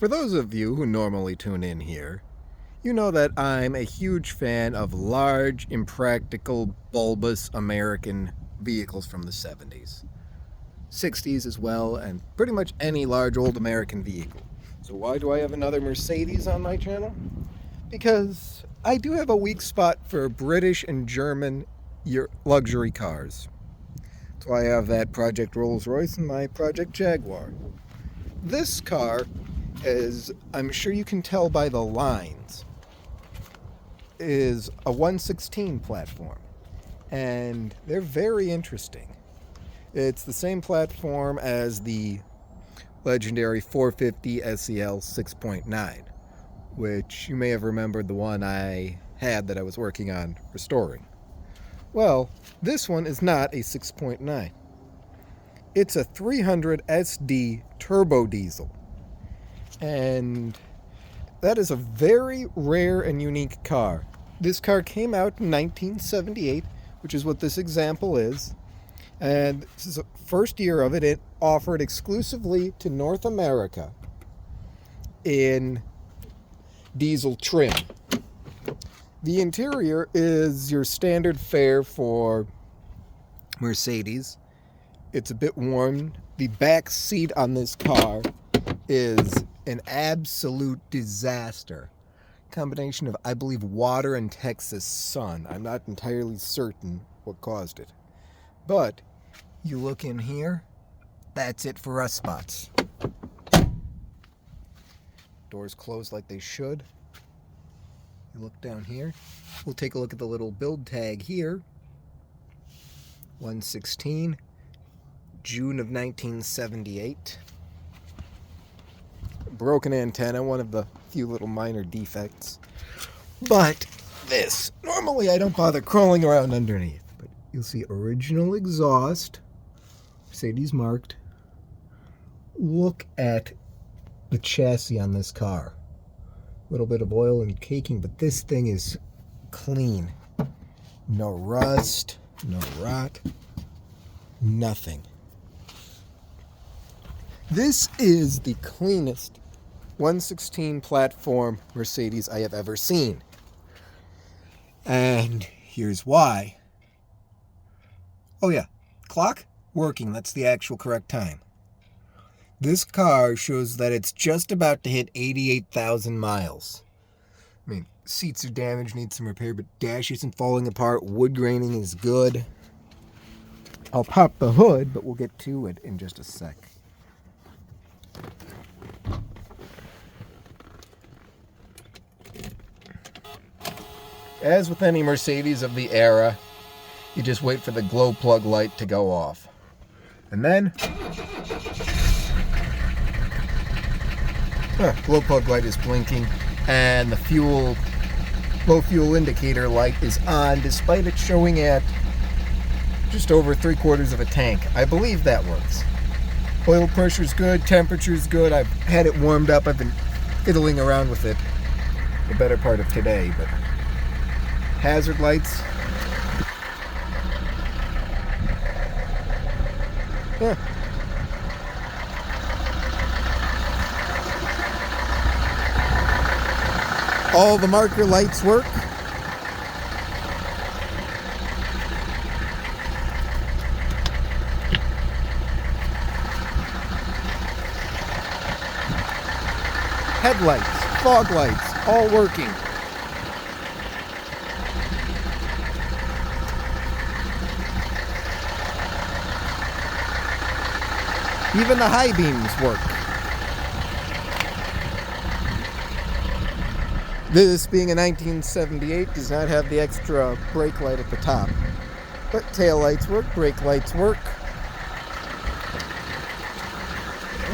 For those of you who normally tune in here, you know that I'm a huge fan of large, impractical, bulbous American vehicles from the 70s. 60s as well, and pretty much any large old American vehicle. So why do I have another Mercedes on my channel? Because I do have a weak spot for British and German luxury cars. That's why I have that Project Rolls-Royce and my Project Jaguar. This car, as I'm sure you can tell by the lines, is a 116 platform, and they're very interesting. It's the same platform as the legendary 450 SEL 6.9, which you may have remembered the one I had that I was working on restoring. Well, this one is not a 6.9. It's a 300 SD Turbodiesel. And that is a very rare and unique car. This car came out in 1978, which is what this example is. And this is the first year of it. It offered exclusively to North America in diesel trim. The interior is your standard fare for Mercedes. It's a bit warm. The back seat on this car is an absolute disaster. Combination of, I believe, water and Texas sun. I'm not entirely certain what caused it. But you look in here, that's it for rust spots. Doors closed like they should. You look down here. We'll take a look at the little build tag here. 116, June of 1978. Broken antenna, one of the few little minor defects. But this, normally I don't bother crawling around underneath, but you'll see original exhaust, Mercedes marked. Look at the chassis on this car. A little bit of oil and caking, but this thing is clean. No rust, no rot, nothing. This is the cleanest 116 platform Mercedes I have ever seen. And here's why. Oh yeah, clock working, that's the actual correct time. This car shows that it's just about to hit 88,000 miles. I mean, seats are damaged, need some repair, but dash isn't falling apart. Wood graining is good. I'll pop the hood, but we'll get to it in just a sec. As with any Mercedes of the era, you just wait for the glow plug light to go off. And then glow plug light is blinking, and the low fuel indicator light is on, despite it showing at just over 3/4 of a tank. I believe that works. Oil pressure's good, temperature's good. I've had it warmed up. I've been fiddling around with it the better part of today, but hazard lights. Yeah. All the marker lights work. Headlights, fog lights, all working. Even the high beams work. This, being a 1978, does not have the extra brake light at the top. But tail lights work, brake lights work.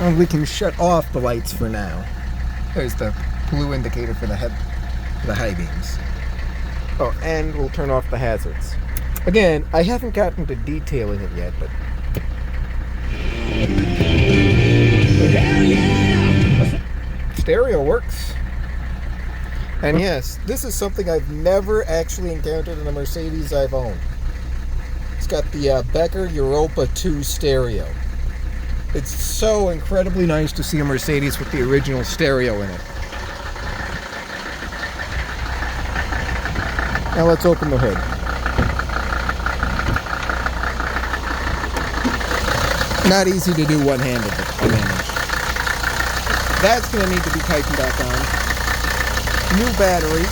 And we can shut off the lights for now. There's the blue indicator for the high beams. Oh, and we'll turn off the hazards. Again, I haven't gotten to detailing it yet, but stereo works. And yes, this is something I've never actually encountered in a Mercedes I've owned. It's got the Becker Europa 2 stereo. It's so incredibly nice to see a Mercedes with the original stereo in it. Now let's open the hood. Not easy to do one-handed, but I managed. That's going to need to be tightened back on. New battery.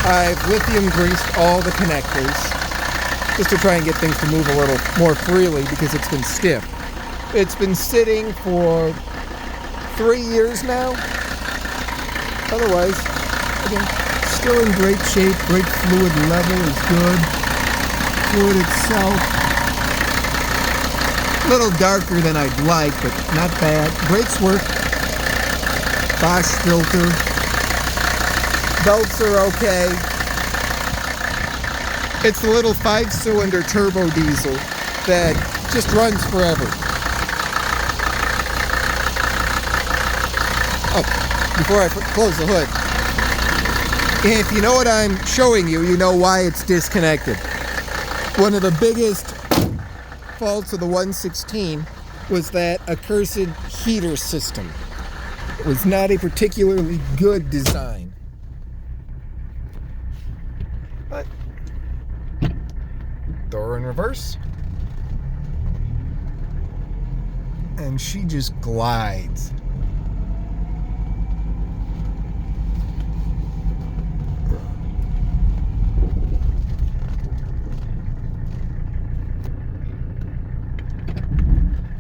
I've lithium greased all the connectors just to try and get things to move a little more freely because it's been stiff. It's been sitting for 3 years now. Otherwise, again, still in great shape. Brake fluid level is good. Fluid itself, a little darker than I'd like, but not bad. Brakes work. Bosch filter. Belts are okay. It's the little 5-cylinder Turbodiesel that just runs forever. Oh, before I close the hood, if you know what I'm showing you, you know why it's disconnected. One of the biggest faults of the 116 was that accursed heater system. It was not a particularly good design. But door in reverse, and she just glides.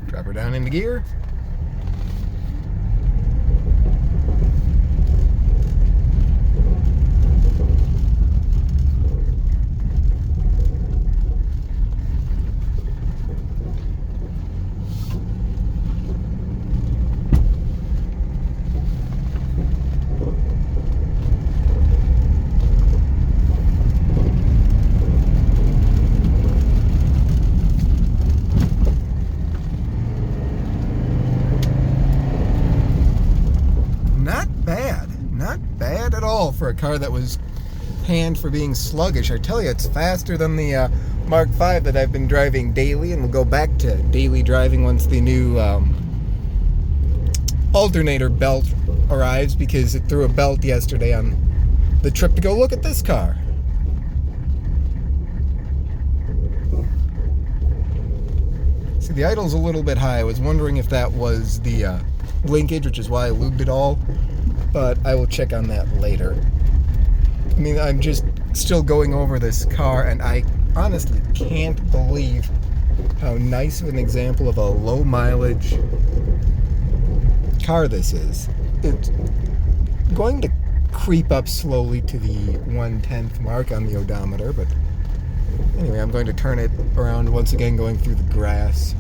Drop her down into gear. For a car that was panned for being sluggish. I tell you, it's faster than the Mark V that I've been driving daily, and we'll go back to daily driving once the new alternator belt arrives, because it threw a belt yesterday on the trip to go look at this car. See, the idle's a little bit high. I was wondering if that was the linkage, which is why I lubed it all, but I will check on that later. I mean, I'm just still going over this car, and I honestly can't believe how nice of an example of a low mileage car this is. It's going to creep up slowly to the 1/10th mark on the odometer, but anyway, I'm going to turn it around once again, going through the grass,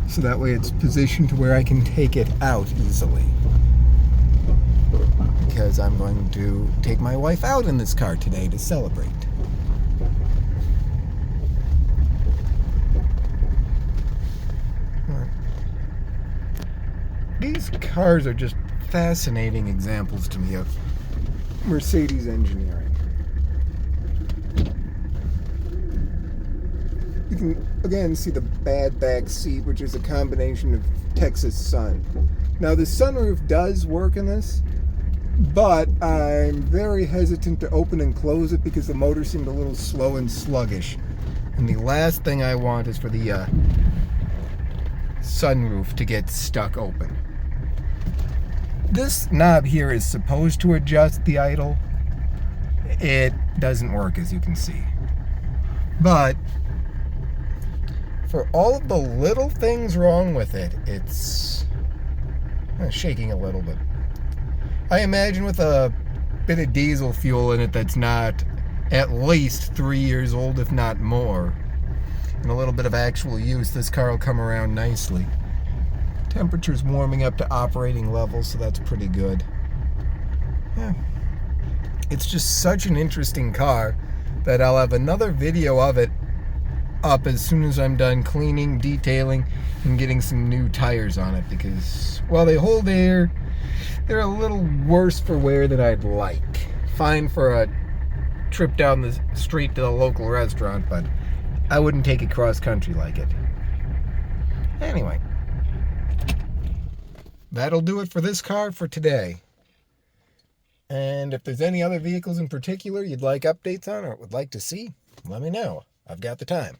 so that way it's positioned to where I can take it out easily. Because I'm going to take my wife out in this car today to celebrate. These cars are just fascinating examples to me of Mercedes engineering. You can again see the bad back seat, which is a combination of Texas sun. Now the sunroof does work in this, but I'm very hesitant to open and close it because the motor seemed a little slow and sluggish. And the last thing I want is for the sunroof to get stuck open. This knob here is supposed to adjust the idle. It doesn't work, as you can see. But for all of the little things wrong with it, it's shaking a little bit. I imagine with a bit of diesel fuel in it that's not at least 3 years old, if not more, and a little bit of actual use, this car will come around nicely. Temperature's warming up to operating levels, so that's pretty good. Yeah. It's just such an interesting car that I'll have another video of it up as soon as I'm done cleaning, detailing, and getting some new tires on it, because while they hold air, they're a little worse for wear than I'd like. Fine for a trip down the street to the local restaurant, but I wouldn't take it cross country like it. Anyway, that'll do it for this car for today. And if there's any other vehicles in particular you'd like updates on or would like to see, let me know. I've got the time.